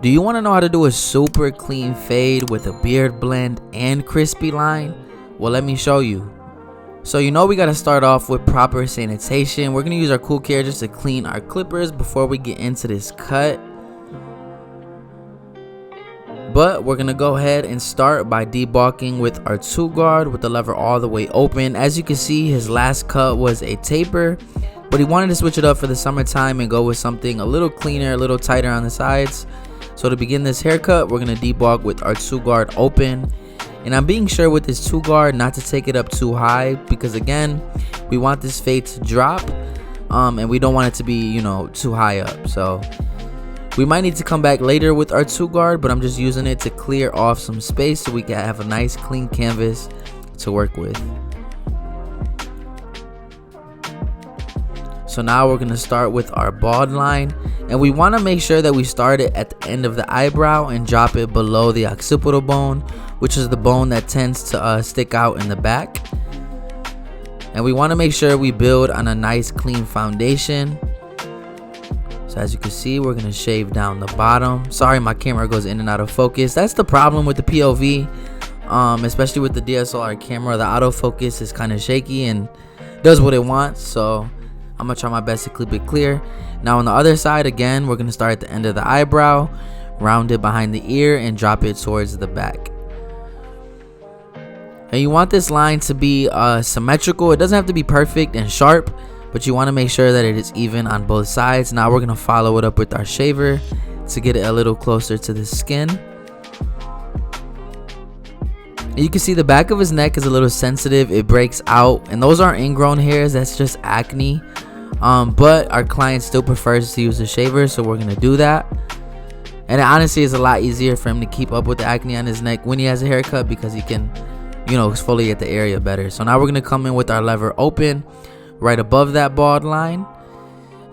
Do you want to know how to do a super clean fade with a beard blend and crispy line? Well, let me show you. So we got to start off with proper sanitation. We're going to use our Cool Care just to clean our clippers before we get into this cut. But we're going to go ahead and start by debulking with our 2-guard with the lever all the way open. As you can see, his last cut was a taper, but he wanted to switch it up for the summertime and go with something a little cleaner, a little tighter on the sides. So to begin this haircut, we're going to debulk with our 2-guard open. And I'm being sure with this 2-guard not to take it up too high, because again, we want this fade to drop and we don't want it to be, too high up. So we might need to come back later with our 2-guard, but I'm just using it to clear off some space so we can have a nice clean canvas to work with. So now we're going to start with our bald line, and we want to make sure that we start it at the end of the eyebrow and drop it below the occipital bone, which is the bone that tends to stick out in the back. And we want to make sure we build on a nice clean foundation. So as you can see, we're going to shave down the bottom. Sorry, my camera goes in and out of focus. That's the problem with the POV, especially with the DSLR camera. The autofocus is kind of shaky and does what it wants. So I'm going to try my best to clip it clear. Now on the other side, again, we're going to start at the end of the eyebrow, round it behind the ear, and drop it towards the back. And you want this line to be symmetrical. It doesn't have to be perfect and sharp, but you want to make sure that it is even on both sides. Now we're going to follow it up with our shaver to get it a little closer to the skin. And you can see the back of his neck is a little sensitive. It breaks out, and those aren't ingrown hairs. That's just acne. But our client still prefers to use a shaver, so we're going to do that. And it honestly is a lot easier for him to keep up with the acne on his neck when he has a haircut, because he can, exfoliate the area better. So now we're going to come in with our lever open right above that bald line,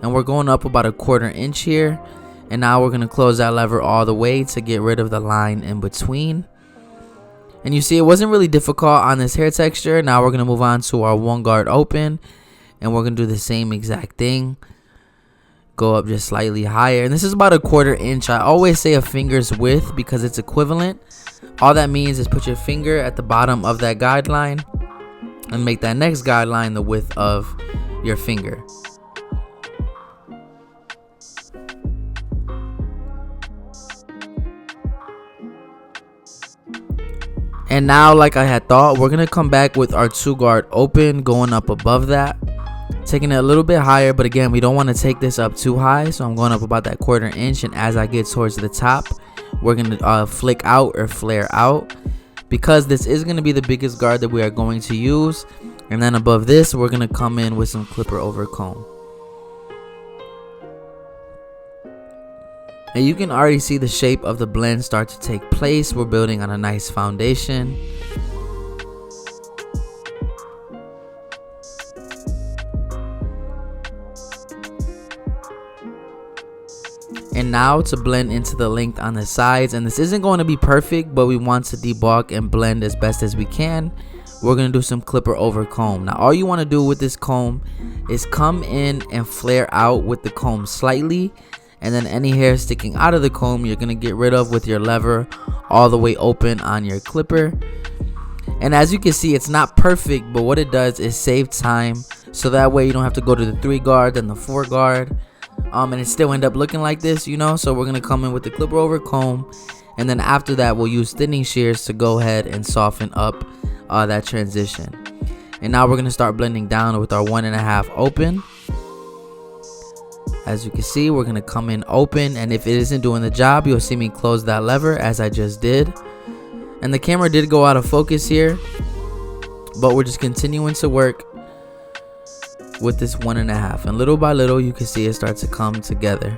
and we're going up about 1/4 inch here. And now we're going to close that lever all the way to get rid of the line in between. And you see, it wasn't really difficult on this hair texture. Now we're going to move on to our 1-guard open, and we're going to do the same exact thing. Go up just slightly higher, and this is about 1/4 inch. I always say a finger's width because it's equivalent. All that means is put your finger at the bottom of that guideline and make that next guideline the width of your finger. And now, like I had thought, we're going to come back with our 2-guard open, going up above that, taking it a little bit higher. But again, we don't want to take this up too high, so I'm going up about that 1/4 inch. And as I get towards the top, we're going to flick out or flare out, because this is going to be the biggest guard that we are going to use. And then above this, we're going to come in with some clipper over comb. And you can already see the shape of the blend start to take place. We're building on a nice foundation. And now to blend into the length on the sides. And this isn't going to be perfect, but we want to debulk and blend as best as we can. We're going to do some clipper over comb. Now all you want to do with this comb is come in and flare out with the comb slightly. And then any hair sticking out of the comb, you're going to get rid of with your lever all the way open on your clipper. And as you can see, it's not perfect, but what it does is save time. So that way you don't have to go to the 3-guard and the 4-guard. And it still end up looking like this, So we're going to come in with the clipper over comb. And then after that, we'll use thinning shears to go ahead and soften up that transition. And now we're going to start blending down with our 1.5 open. As you can see, we're going to come in open, and if it isn't doing the job, you'll see me close that lever as I just did. And the camera did go out of focus here, but we're just continuing to work with this 1.5, and little by little you can see it start to come together.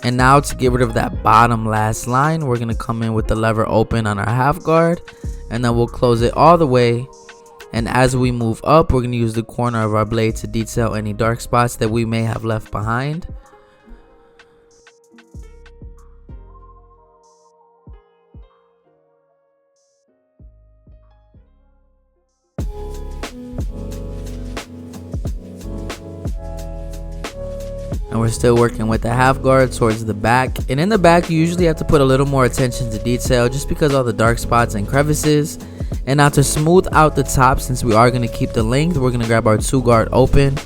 And now to get rid of that bottom last line, we're going to come in with the lever open on our 1/2 guard, and then we'll close it all the way. And as we move up, we're going to use the corner of our blade to detail any dark spots that we may have left behind. And we're still working with the half guard towards the back. And in the back, you usually have to put a little more attention to detail just because all the dark spots and crevices. And now to smooth out the top, since we are going to keep the length, we're going to grab our 2 guard open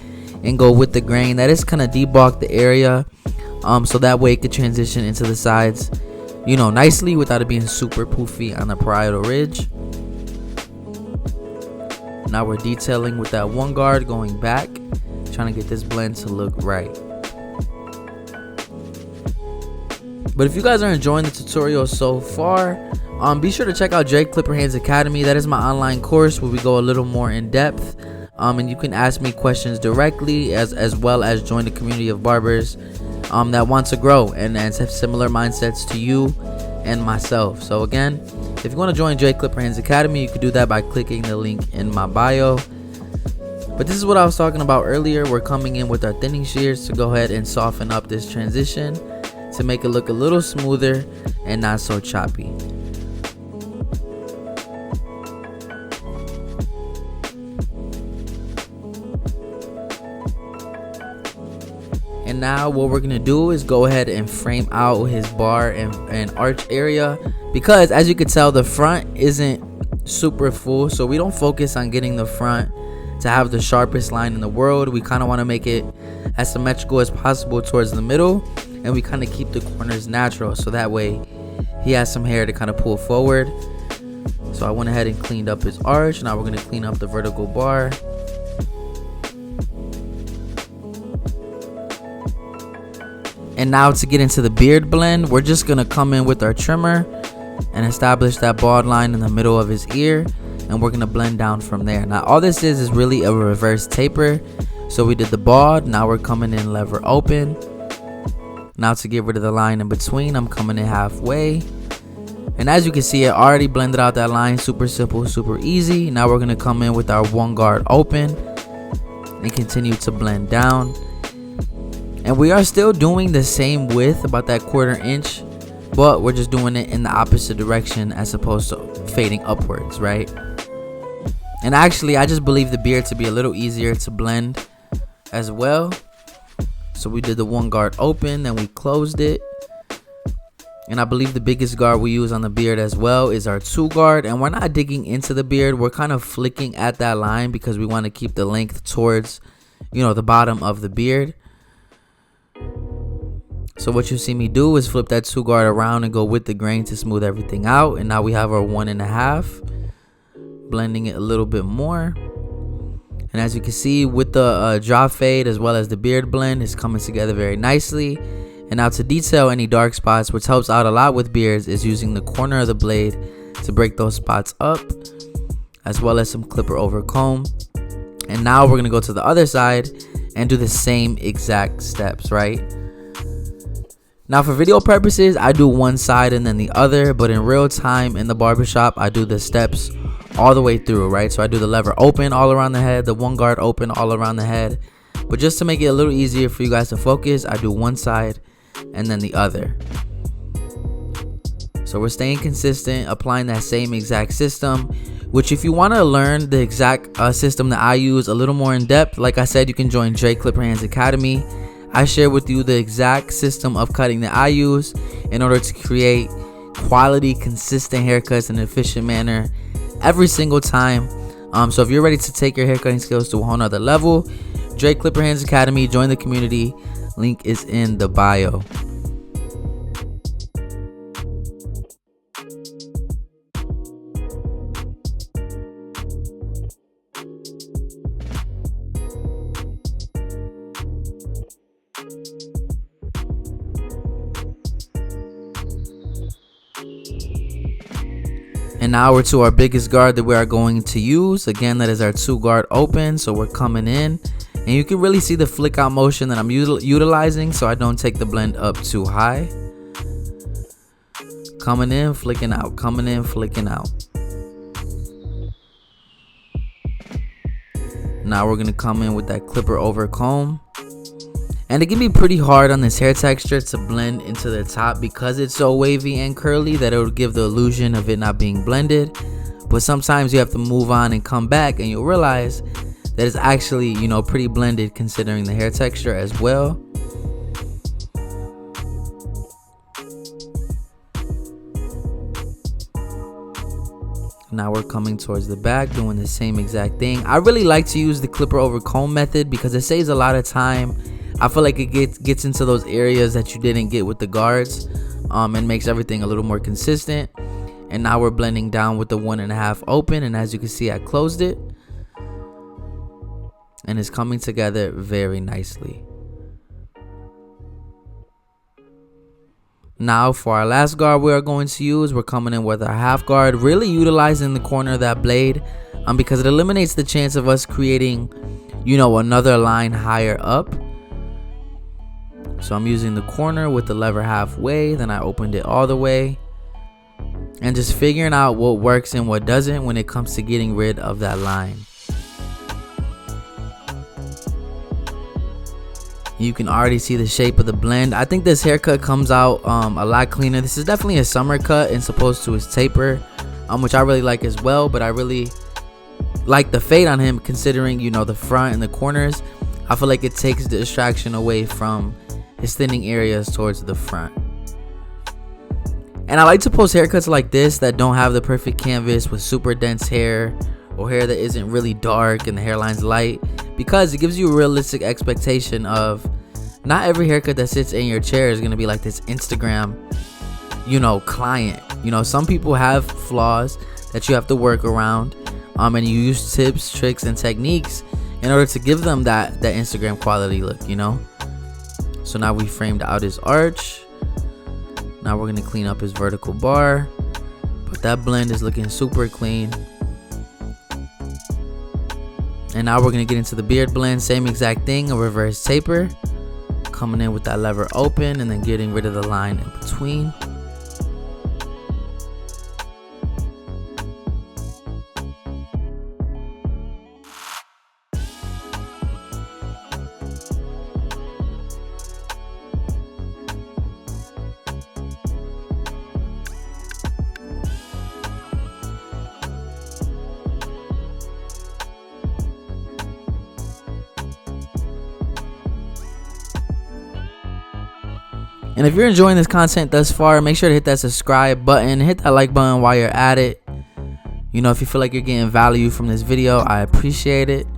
and go with the grain. That is kind of debulk the area, so that way it could transition into the sides, you know, nicely without it being super poofy on the parietal ridge. Now we're detailing with that 1 guard going back, trying to get this blend to look right. But if you guys are enjoying the tutorial so far, be sure to check out Drake Clipper Hands Academy. That is my online course where we go a little more in depth, and you can ask me questions directly, as well as join the community of barbers that want to grow and have similar mindsets to you and myself. So again, if you want to join Drake Clipper Hands Academy, you can do that by clicking the link in my bio. But this is what I was talking about earlier. We're coming in with our thinning shears to go ahead and soften up this transition to make it look a little smoother and not so choppy. And now what we're gonna do is go ahead and frame out his bar and arch area, because as you can tell, the front isn't super full, so we don't focus on getting the front to have the sharpest line in the world. We kind of want to make it as symmetrical as possible towards the middle, and we kind of keep the corners natural, so that way he has some hair to kind of pull forward. So I went ahead and cleaned up his arch. Now we're going to clean up the vertical bar. And now to get into the beard blend, we're just going to come in with our trimmer and establish that bald line in the middle of his ear, and we're going to blend down from there. Now all this is really a reverse taper. So we did the bald, now we're coming in lever open. Now to get rid of the line in between, I'm coming in halfway. And as you can see, it already blended out that line. Super simple, super easy. Now we're going to come in with our 1 guard open and continue to blend down. And we are still doing the same width, about that 1/4 inch, but we're just doing it in the opposite direction as opposed to fading upwards, right? And actually, I just believe the beard to be a little easier to blend as well. So we did the 1 guard open, then we closed it. And I believe the biggest guard we use on the beard as well is our 2 guard. And we're not digging into the beard, we're kind of flicking at that line because we want to keep the length towards, you know, the bottom of the beard. So what you see me do is flip that 2 guard around and go with the grain to smooth everything out. And now we have our 1.5, blending it a little bit more. And as you can see, with the drop fade as well as the beard blend, is coming together very nicely. And now to detail any dark spots, which helps out a lot with beards, is using the corner of the blade to break those spots up, as well as some clipper over comb. And now we're going to go to the other side and do the same exact steps, right? Now for video purposes, I do one side and then the other, but in real time in the barbershop, I do the steps all the way through, right? So I do the lever open all around the head, the 1 guard open all around the head. But just to make it a little easier for you guys to focus, I do one side and then the other. So we're staying consistent, applying that same exact system, which if you want to learn the exact system that I use a little more in depth, like I said, you can join Drake Clipper Hands Academy. I share with you the exact system of cutting that I use in order to create quality, consistent haircuts in an efficient manner every single time. So if you're ready to take your haircutting skills to a whole nother level, Drake Clipper Hands Academy, join the community. Link is in the bio. And now we're to our biggest guard that we are going to use. Again, that is our 2 guard open. So we're coming in, and you can really see the flick out motion that I'm utilizing, so I don't take the blend up too high. Coming in, flicking out, coming in, flicking out. Now we're gonna come in with that clipper over comb. And it can be pretty hard on this hair texture to blend into the top because it's so wavy and curly that it would give the illusion of it not being blended. But sometimes you have to move on and come back, and you'll realize that it's actually, you know, pretty blended considering the hair texture as well. Now we're coming towards the back, doing the same exact thing. I really like to use the clipper over comb method because it saves a lot of time. I feel like it gets into those areas that you didn't get with the guards, and makes everything a little more consistent. And now we're blending down with the 1.5 open, and as you can see, I closed it, and it's coming together very nicely. Now for our last guard we are going to use, we're coming in with our half guard, really utilizing the corner of that blade, because it eliminates the chance of us creating, another line higher up. So I'm using the corner with the lever halfway, then I opened it all the way, and just figuring out what works and what doesn't when it comes to getting rid of that line. You can already see the shape of the blend. I think this haircut comes out a lot cleaner. This is definitely a summer cut and supposed to his taper, which I really like as well, but I really like the fade on him considering, the front and the corners. I feel like it takes the distraction away from his thinning areas towards the front. And I like to post haircuts like this that don't have the perfect canvas with super dense hair or hair that isn't really dark and the hairline's light, because it gives you a realistic expectation of not every haircut that sits in your chair is going to be like this Instagram, client. Some people have flaws that you have to work around, and you use tips, tricks, and techniques in order to give them that Instagram quality look, So now we framed out his arch. Now we're going to clean up his vertical bar, but that blend is looking super clean. And now we're going to get into the beard blend. Same exact thing, a reverse taper. Coming in with that lever open and then getting rid of the line in between. And if you're enjoying this content thus far, make sure to hit that subscribe button, hit that like button while you're at it. If you feel like you're getting value from this video, I appreciate it.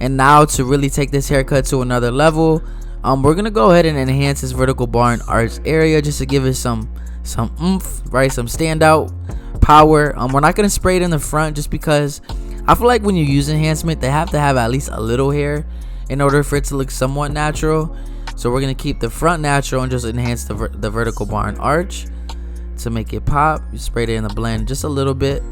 And now to really take this haircut to another level, we're gonna go ahead and enhance this vertical bar and arch area just to give it some oomph, right? Some standout power. We're not gonna spray it in the front just because I feel like when you use enhancement, they have to have at least a little hair in order for it to look somewhat natural. So we're going to keep the front natural and just enhance the vertical bar and arch to make it pop. You sprayed it in the blend just a little bit.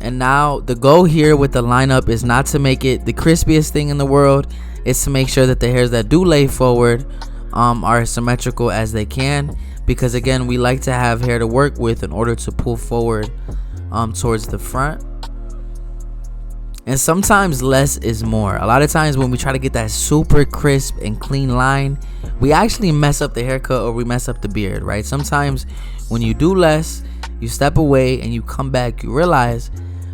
And now the goal here with the lineup is not to make it the crispiest thing in the world. It's to make sure that the hairs that do lay forward are as symmetrical as they can. Because again, we like to have hair to work with in order to pull forward towards the front. And sometimes less is more. A lot of times when we try to get that super crisp and clean line, we actually mess up the haircut or we mess up the beard, right? Sometimes when you do less, you step away and you come back, you realize,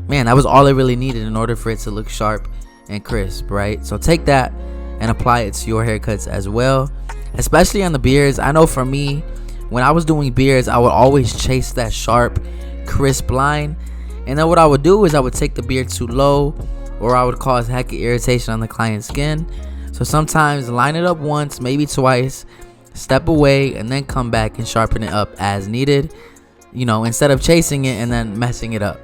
man, that was all it really needed in order for it to look sharp and crisp, right? So take that and apply it to your haircuts as well, especially on the beards. I know for me, when I was doing beards, I would always chase that sharp, crisp line. And then what I would do is I would take the beard too low, or I would cause heck of irritation on the client's skin. So sometimes line it up once, maybe twice, step away, and then come back and sharpen it up as needed, instead of chasing it and then messing it up.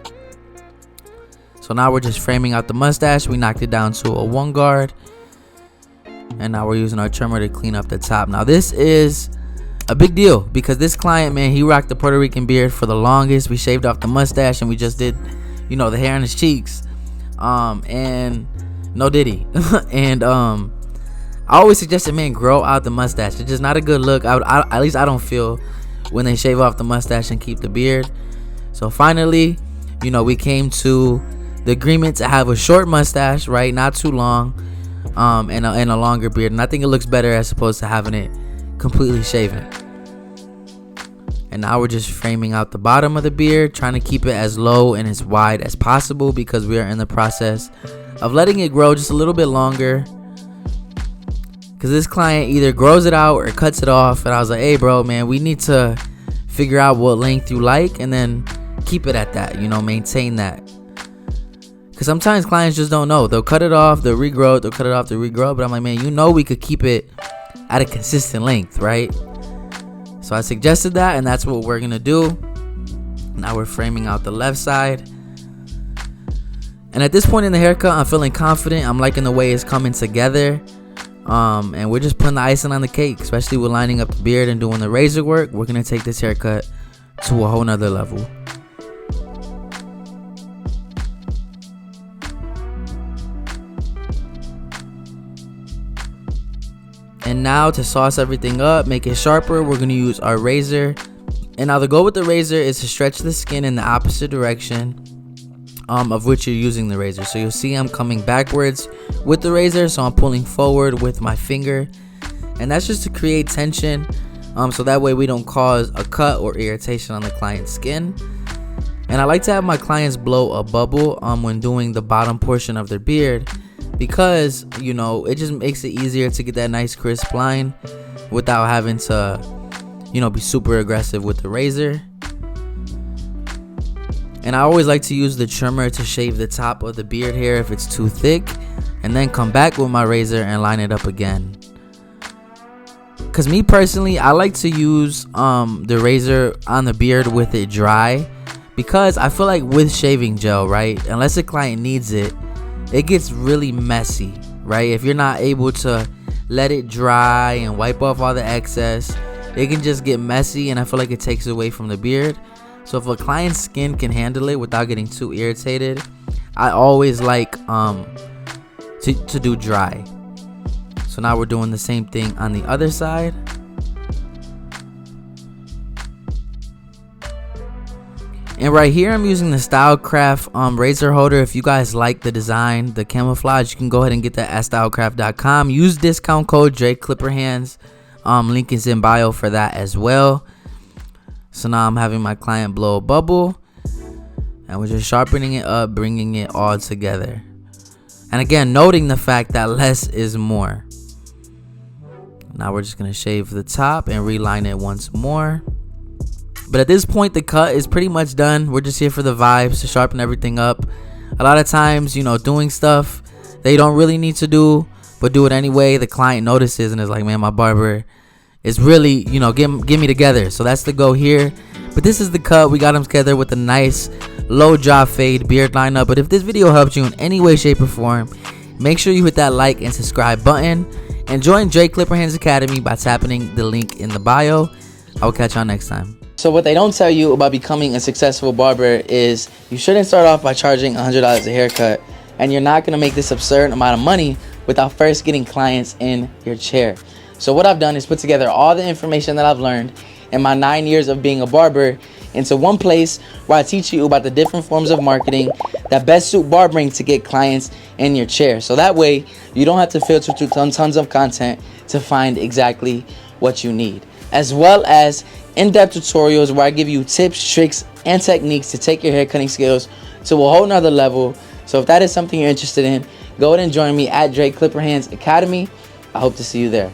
So now we're just framing out the mustache. We knocked it down to a 1 guard. And now we're using our trimmer to clean up the top. Now this is a big deal because this client, man, he rocked the Puerto Rican beard for the longest. We shaved off the mustache and we just did, the hair on his cheeks. And no diddy. And I always suggested, man, grow out the mustache. It's just not a good look. At least I don't feel when they shave off the mustache and keep the beard. So finally, we came to the agreement to have a short mustache, right? Not too long, and a longer beard. And I think it looks better as opposed to having it completely shaven. And now we're just framing out the bottom of the beard, trying to keep it as low and as wide as possible because we are in the process of letting it grow just a little bit longer, because this client either grows it out or cuts it off. And I was like, hey bro, man, we need to figure out what length you like and then keep it at that, you know, maintain that. Because sometimes clients just don't know. They'll cut it off, they'll regrow it, they'll cut it off, they'll regrow it. But I'm like, man, you know, we could keep it at a consistent length, right? So I suggested that, and that's what we're going to do. Now we're framing out the left side. And at this point in the haircut, I'm feeling confident. I'm liking the way it's coming together. And we're just putting the icing on the cake, especially with lining up the beard and doing the razor work. We're going to take this haircut to a whole nother level. And now to sauce everything up, make it sharper, we're going to use our razor. And now the goal with the razor is to stretch the skin in the opposite direction of which you're using the razor. So you'll see I'm coming backwards with the razor, so I'm pulling forward with my finger. And that's just to create tension, so that way we don't cause a cut or irritation on the client's skin. And I like to have my clients blow a bubble when doing the bottom portion of their beard, because, you know, it just makes it easier to get that nice crisp line without having to, you know, be super aggressive with the razor. And I always like to use the trimmer to shave the top of the beard hair if it's too thick, and then come back with my razor and line it up again. Because me personally, I like to use the razor on the beard with it dry, because I feel like with shaving gel, right, unless a client needs it, it gets really messy, right? If you're not able to let it dry and wipe off all the excess, it can just get messy, and I feel like it takes away from the beard. So if a client's skin can handle it without getting too irritated, I always like to do dry. So now we're doing the same thing on the other side. And right here I'm using the Stylecraft razor holder. If you guys like the design, the camouflage, you can go ahead and get that at stylecraft.com. Use discount code DrakeClipperHands. Link is in bio for that as well. So now I'm having my client blow a bubble, and we're just sharpening it up, bringing it all together. And again, noting the fact that less is more. Now we're just going to shave the top and reline it once more. But at this point, the cut is pretty much done. We're just here for the vibes, to sharpen everything up. A lot of times, you know, doing stuff they don't really need to do, but do it anyway. The client notices and is like, man, my barber is really, you know, get me together. So that's the go here. But this is the cut. We got them together with a nice low jaw fade beard lineup. But if this video helped you in any way, shape, or form, make sure you hit that like and subscribe button, and join Drake Clipper Hands Academy by tapping the link in the bio. I will catch y'all next time. So what they don't tell you about becoming a successful barber is you shouldn't start off by charging $100 a haircut, and you're not going to make this absurd amount of money without first getting clients in your chair. So what I've done is put together all the information that I've learned in my 9 years of being a barber into one place, where I teach you about the different forms of marketing that best suit barbering to get clients in your chair. So that way you don't have to filter through tons of content to find exactly what you need, as well as in-depth tutorials where I give you tips, tricks, and techniques to take your hair cutting skills to a whole nother level. So if that is something you're interested in, go ahead and join me at Drake Clipper Hands Academy. I hope to see you there.